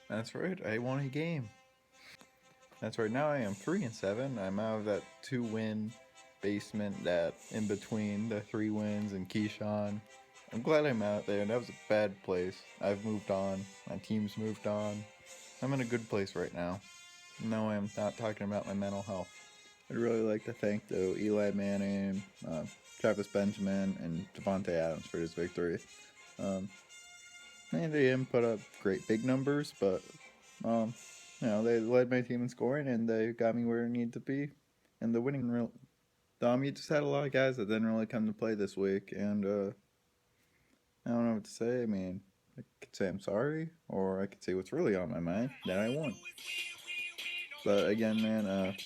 That's right, I won a game. That's right, now I am 3-7. I'm out of that 2-win basement that in between the 3 wins and Keyshawn. I'm glad I'm out there. That was a bad place. I've moved on. My team's moved on. I'm in a good place right now. No, I'm not talking about my mental health. I'd really like to thank though Eli Manning, Travis Benjamin, and Devontae Adams for this victory. They didn't put up great big numbers, but they led my team in scoring and they got me where I need to be. And the winning you just had a lot of guys that didn't really come to play this week, and I don't know what to say. I mean, I could say I'm sorry, or I could say what's really on my mind, that I won. But again, man,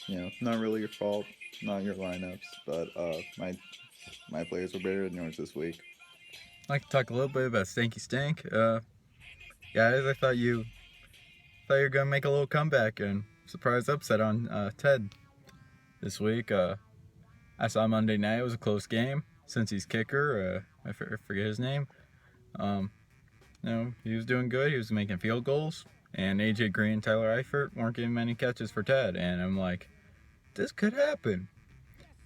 not really your fault, not your lineups, but my players were better than yours this week. I'd like to talk a little bit about Stanky Stank. Guys, I thought you were gonna make a little comeback and surprise upset on Ted this week. I saw Monday night; it was a close game. Since he's kicker, I forget his name. He was doing good. He was making field goals, and AJ Green and Tyler Eifert weren't getting many catches for Ted. And I'm like, this could happen.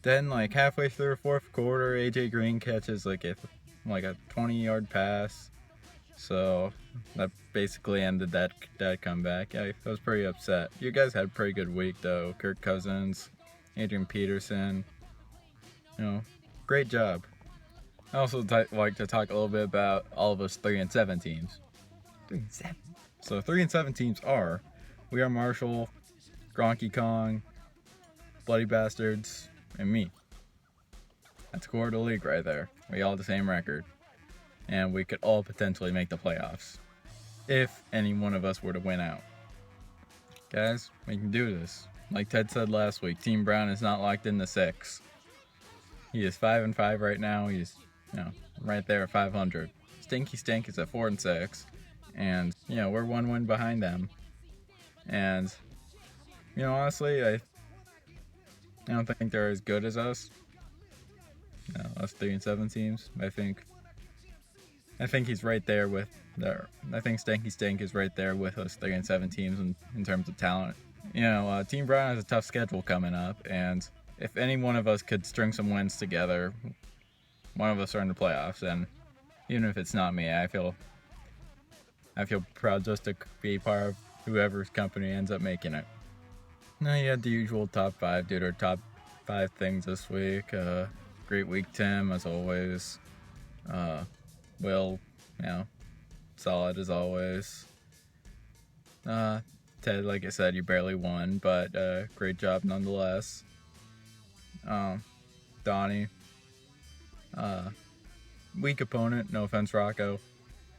Then, like halfway through the fourth quarter, AJ Green catches like a 20-yard pass. So that basically ended that comeback. I was pretty upset. You guys had a pretty good week though. Kirk Cousins, Adrian Peterson. Great job. I also like to talk a little bit about all of us 3-7 teams. 3-7. So 3-7 teams are We Are Marshall, Gronky Kong, Bloody Bastards, and me. That's core of the league right there. We all have the same record. And we could all potentially make the playoffs. If any one of us were to win out. Guys, we can do this. Like Ted said last week, Team Brown is not locked into 6. He is 5-5 right now. He's, right there at 500. Stinky Stink is at 4-6. And, we're 1 win behind them. And, honestly, I don't think they're as good as us. Us 3-7 teams. I think he's right there with there. I think Stanky Stink is right there with us 3-7 teams in terms of talent. Team Brown has a tough schedule coming up, and if any one of us could string some wins together, one of us are in the playoffs. And even if it's not me, I feel proud just to be part of whoever's company ends up making it. Now you had the usual top 5, did our top 5 things this week. Great week, Tim, as always. Will, solid as always. Ted, like I said, you barely won, but great job nonetheless. Donnie, weak opponent, no offense, Rocco,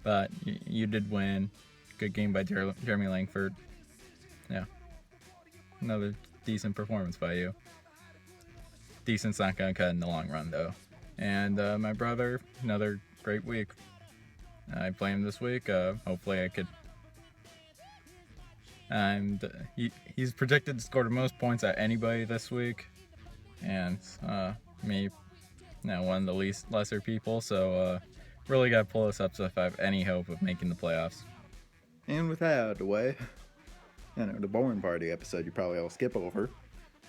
but you did win. Good game by Jeremy Langford. Yeah, another decent performance by you. Decent's not gonna cut in the long run though. And my brother, another great week. I play him this week. Hopefully I could. And he's projected to score the most points at anybody this week, and me, one of the lesser people. So really got to pull this up so if I have any hope of making the playoffs. And with that out of the way, the boring part of the episode you probably all skip over.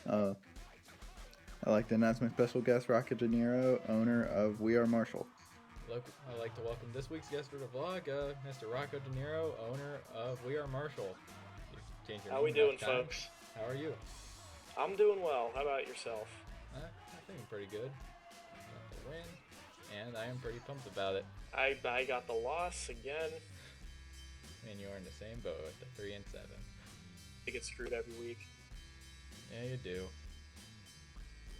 I'd like to announce my special guest, Rocket De Niro, owner of We Are Marshall. I'd like to welcome this week's guest for the vlog, Mr. Rocco De Niro, owner of We Are Marshall. How we doing, folks? How are you? I'm doing well. How about yourself? I think I'm pretty good. Got the win, and I am pretty pumped about it. I got the loss again. And you're in the same boat at the 3-7. I get screwed every week. Yeah, you do.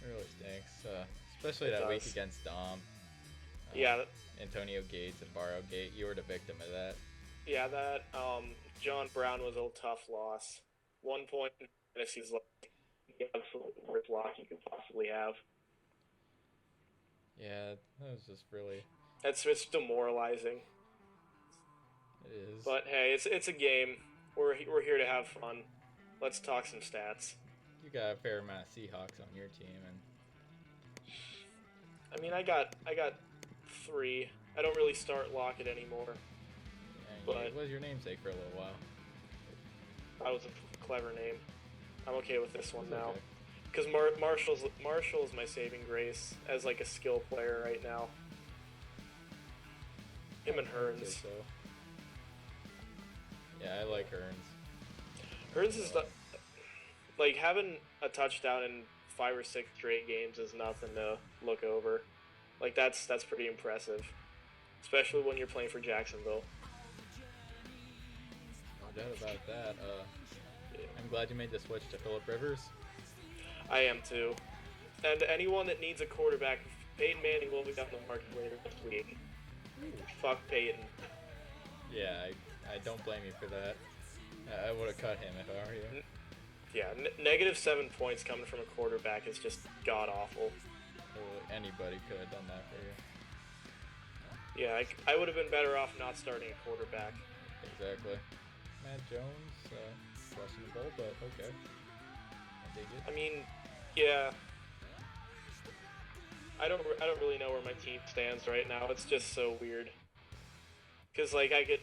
It really stinks. Especially that week against Dom. Yeah. Antonio Gates and Barrow Gate. You were the victim of that. Yeah, that John Brown was a tough loss. 1 point in Tennessee's like the absolute worst loss you could possibly have. Yeah, that was just really. It's demoralizing. It is. But hey, it's a game. We're here to have fun. Let's talk some stats. You got a fair amount of Seahawks on your team, and I mean, I got 3. I don't really start Lockett anymore. Yeah, But- it was your namesake for a little while. That was a clever name. I'm okay with this one It's now. okay. Because Marshall's my saving grace as like a skill player right now. Him and I'd say Hearns. so. Yeah, I like Hearns. Hearns is like having a touchdown in 5 or 6 straight games is nothing to look over. Like that's pretty impressive, especially when you're playing for Jacksonville. No doubt about that. I'm glad you made the switch to Phillip Rivers. I am too. And anyone that needs a quarterback, Peyton Manning will be on the market later this week. Fuck Peyton. Yeah, I don't blame you for that. I would have cut him if I were you. Yeah, negative 7 points coming from a quarterback is just god awful. Anybody could have done that for you. Yeah, I would have been better off not starting a quarterback. Exactly. Matt Jones, questionable, but okay. I dig it. I mean, yeah. I don't really know where my team stands right now. It's just so weird. Cause like I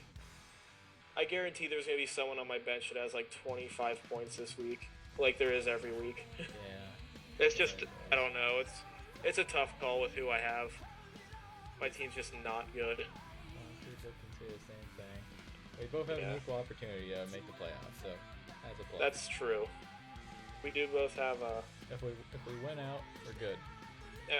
guarantee there's gonna be someone on my bench that has like 25 points this week, like there is every week. Yeah. It's just I don't know. It's a tough call with who I have. My team's just not good. People can say the same thing. We both have an equal opportunity to make the playoffs, so that's a plus. That's true. We do both have If we win out, we're good.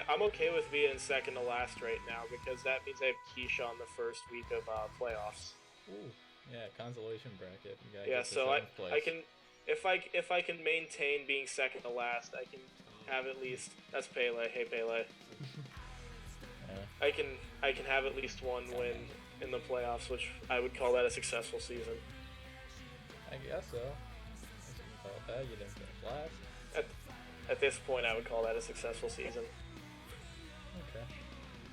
I'm okay with being in second to last right now because that means I have Keyshawn the first week of playoffs. Ooh. Yeah, consolation bracket. You gotta Yeah, get to so seventh place. I can if I can maintain being second to last, I can have at least that's Pele. Hey Pele. Yeah. I can have at least one win in the playoffs, which I would call that a successful season. I guess so. I shouldn't call it that. You didn't finish last. At this point, I would call that a successful season. Okay.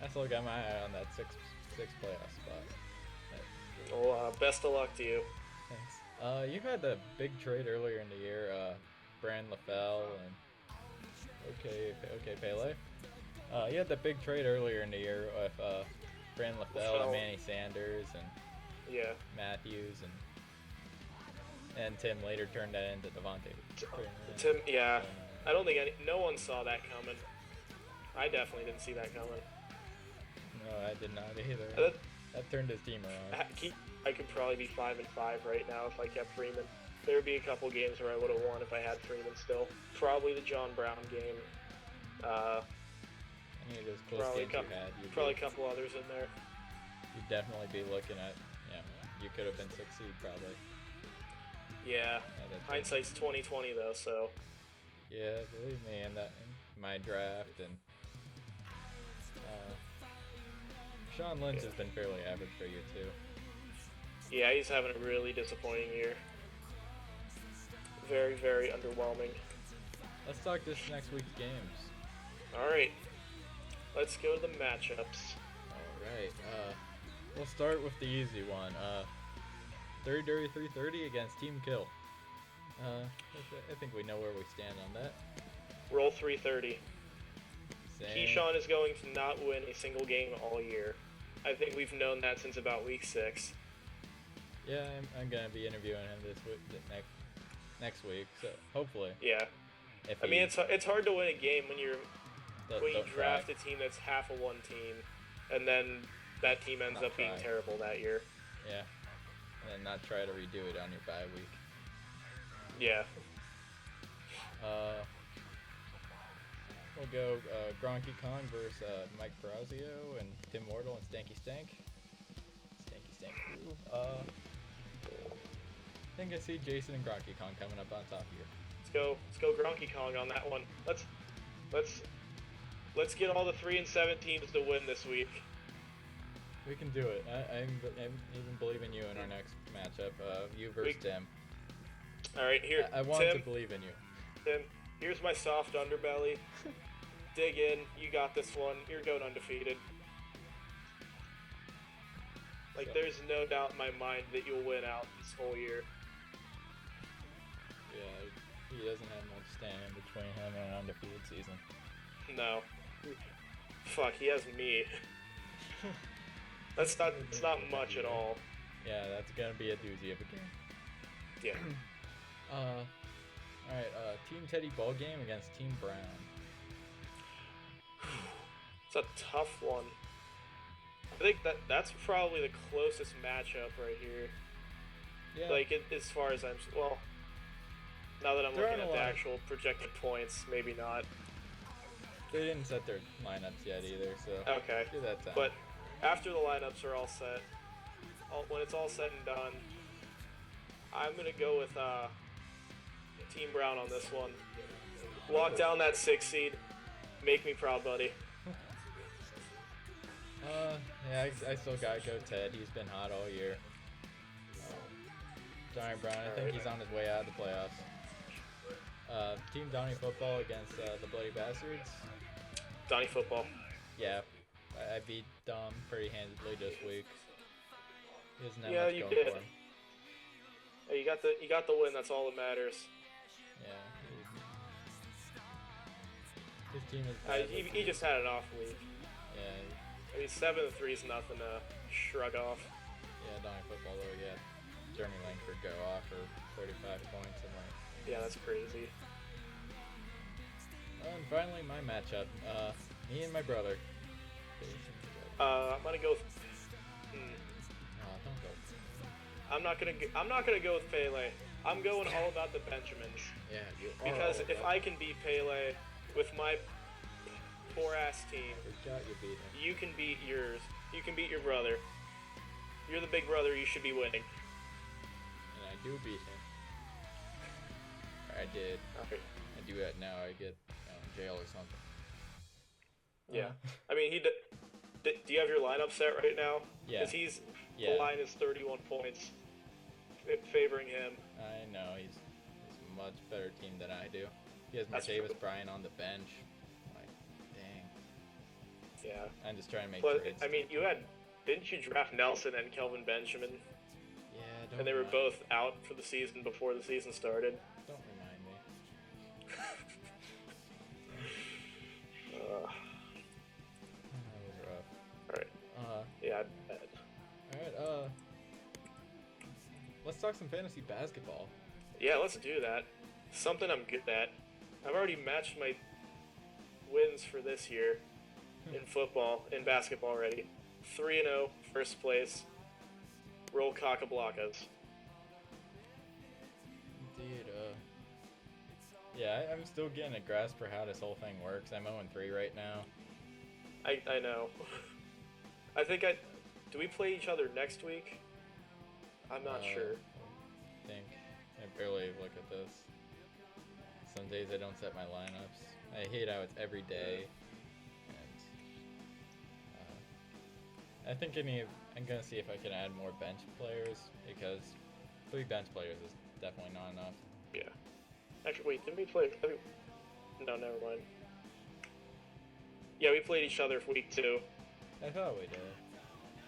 I still got my eye on that six playoff spot. Well, best of luck to you. Thanks. You had the big trade earlier in the year, Brand LaFell and okay Pele. You had the big trade earlier in the year with Brand LaFell and Manny Sanders and Yeah. Matthews and Tim later turned that into Devontae. Tim, yeah. I don't think no one saw that coming. I definitely didn't see that coming. No, I did not either. That turned his team around. I could probably be 5-5 right now if I kept Freeman. There would be a couple games where I would have won if I had Freeman still. Probably the John Brown game. Any of those close Probably games you had, probably a couple others in there. You'd definitely be looking at, you could have been 6 seed probably. Yeah. Hindsight's 20/20 though, so. Yeah, believe me, in my draft and Sean Lynch has been fairly average for you too. Yeah, he's having a really disappointing year. Very, very underwhelming. Let's talk this next week's games. Alright. Let's go to the matchups. Alright, we'll start with the easy one. 3:30 against Team Kill. I think we know where we stand on that. Roll 330. Same. Keyshawn is going to not win a single game all year. I think we've known that since about week 6. Yeah, I'm gonna be interviewing him next week, so hopefully. Yeah. I mean, it's hard to win a game when you draft a team that's half of one team, and then that team ends up being terrible that year. Yeah, and then not try to redo it on your bye week. Yeah. We'll go Gronky Kong versus Mike Brazio and Tim Wardle and Stanky Stank. Stanky Stank crew. I think I see Jason and Gronky Kong coming up on top here. Let's go Gronky Kong on that one. Let's get all the 3-7 teams to win this week. We can do it. I'm even believing you in our next matchup. You versus Tim. All right, here. I want Tim, to believe in you. Tim, here's my soft underbelly. Dig in. You got this one. You're going undefeated. Like, there's no doubt in my mind that you'll win out this whole year. Yeah, he doesn't have much standing between him and an undefeated season. No. Fuck, he has me. That's not. It's not much at all. Yeah, that's gonna be a doozy of a game. Yeah. All right. Team Teddy ball game against Team Brown. It's a tough one. I think that's probably the closest matchup right here. Yeah. Like as far as well, now that I'm There looking aren't at a the lot. actual projected points, maybe not. They didn't set their lineups yet either, so Okay. give that time. But after the lineups are all set, when it's all said and done, I'm gonna go with Team Brown on this one. Lock down that 6 seed. Make me proud, buddy. Yeah, I still gotta go Ted. He's been hot all year. Johnny Brown, I think he's on his way out of the playoffs. Team Donnie Football against the Bloody Bastards. Donnie Football. Yeah, I beat Dom pretty handedly this week. He doesn't have Yeah, much you going did. for him. Hey, you got the win. That's all that matters. Yeah. His team is bad. He just had an off week. Yeah, I mean, 7-3 is nothing to shrug off. yeah, Donnie Football though, yeah. Jeremy Langford go off for 35 points and like. Yeah, that's crazy. And finally, my matchup. Me and my brother. I'm gonna go with. Oh, don't go. I'm not gonna go with Pele. I'm going all about the Benjamins. Yeah, you are. Because if I can beat Pele with my poor ass team, Forgot you beat him. you can beat yours. You can beat your brother. You're the big brother. You should be winning. And I do beat him. I did. Okay. I do that now. I get jail or something. Yeah. I mean, do you have your lineup set right now? Yeah. Because Yeah. the line is 31 points, favoring him. I know he's a much better team than I do. He has That's Martavis true. Bryant on the bench. Like, dang. Yeah. I'm just trying to make But trades. I mean, didn't you draft Nelson and Kelvin Benjamin? Yeah, don't And they were remind- both out for the season before the season started. Don't remind me. Uh, That was rough. all right. Yeah. I bet. Alright, let's talk some fantasy basketball. Yeah. Let's do that. Something I'm good at. I've already matched my wins for this year in basketball already. 3-0, first place. Roll Cockablancas. Dude, yeah, I'm still getting a grasp for how this whole thing works. I'm 0-3 right now. I know. Do we play each other next week? I'm not sure. I think. I barely look at this. Some days I don't set my lineups. I hate how it's every day. And I think I'm gonna see if I can add more bench players because 3 bench players is definitely not enough. Yeah. Actually, wait, didn't we play? No, never mind. Yeah, we played each other for week 2. I thought we did.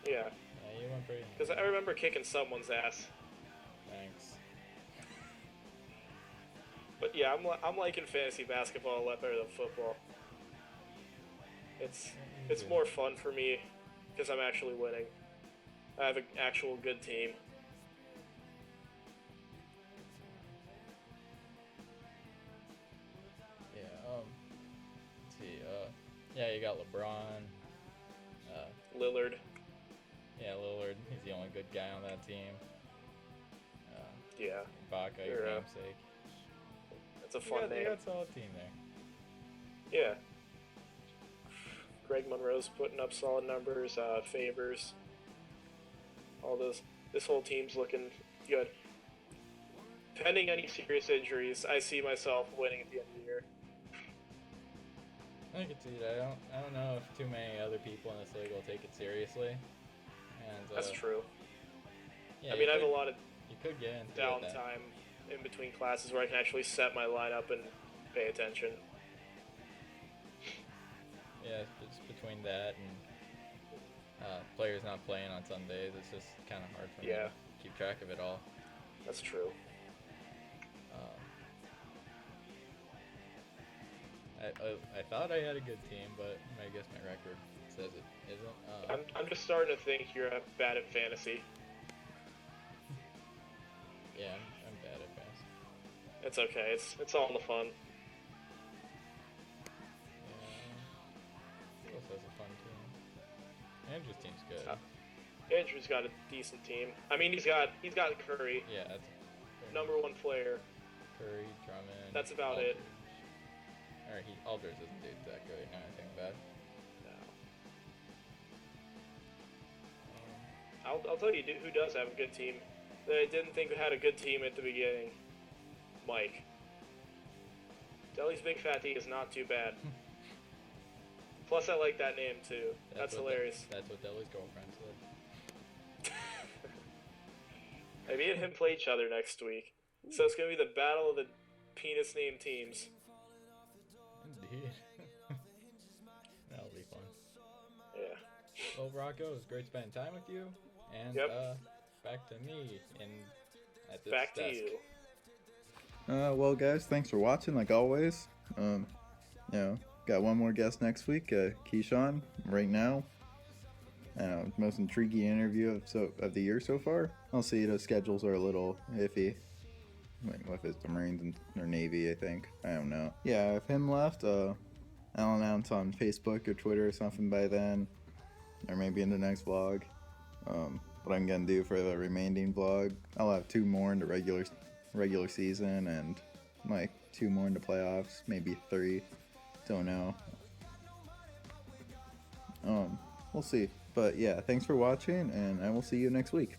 Yeah, Yeah, you went pretty. because I remember kicking someone's ass. Thanks. But yeah, I'm liking fantasy basketball a lot better than football. It's more fun for me because I'm actually winning. I have an actual good team. Yeah. Let's see. Yeah, you got LeBron. Lillard. Yeah, Lillard. He's the only good guy on that team. Yeah, Ibaka, your You're, namesake. that's a fun You name. got a solid team there. Yeah. Greg Monroe's putting up solid numbers. Favors. All those. This whole team's looking good. Pending any serious injuries, I see myself winning at the end of the year. I can see that. I don't know if too many other people in this league will take it seriously. And That's true. Yeah, I mean, you I have a could- lot of You could get into it then. downtime in between classes where I can actually set my lineup and pay attention. Yeah, it's between that and players not playing on Sundays. It's just kind of hard for me Yeah. to keep track of it all. That's true. I thought I had a good team, but I guess my record says it isn't. I'm just starting to think you're bad at fantasy. Yeah, I'm bad at fantasy. It's okay. It's all in the fun. Yeah. Who else has a fun team? Andrew's team's good. Andrew's got a decent team. I mean, he's got Curry, Yeah, that's number one player. Curry, Drummond. That's about Aldridge. it. Aldridge doesn't do that good or anything bad. No. I'll tell you who does have a good team that I didn't think had a good team at the beginning. Mike. Deli's Big Fat D is not too bad. Plus, I like that name too. That's hilarious. That's what Deli's girlfriend said. Me and him play each other next week. So it's going to be the battle of the penis named teams. Indeed. That'll be fun. Yeah. Well, Rocco, it was great spending time with you. And back to me at this Back desk. to you. Well, guys, thanks for watching, like always. Got one more guest next week, Keyshawn, right now. Most intriguing interview of the year so far. I'll see, the schedules are a little iffy. If it's the Marines or Navy, I think. I don't know. Yeah, if him left, I'll announce on Facebook or Twitter or something by then. Or maybe in the next vlog. What I'm gonna do for the remaining vlog, I'll have 2 more in the regular season and like 2 more in the playoffs, maybe 3. Don't know. We'll see. But yeah, thanks for watching, and I will see you next week.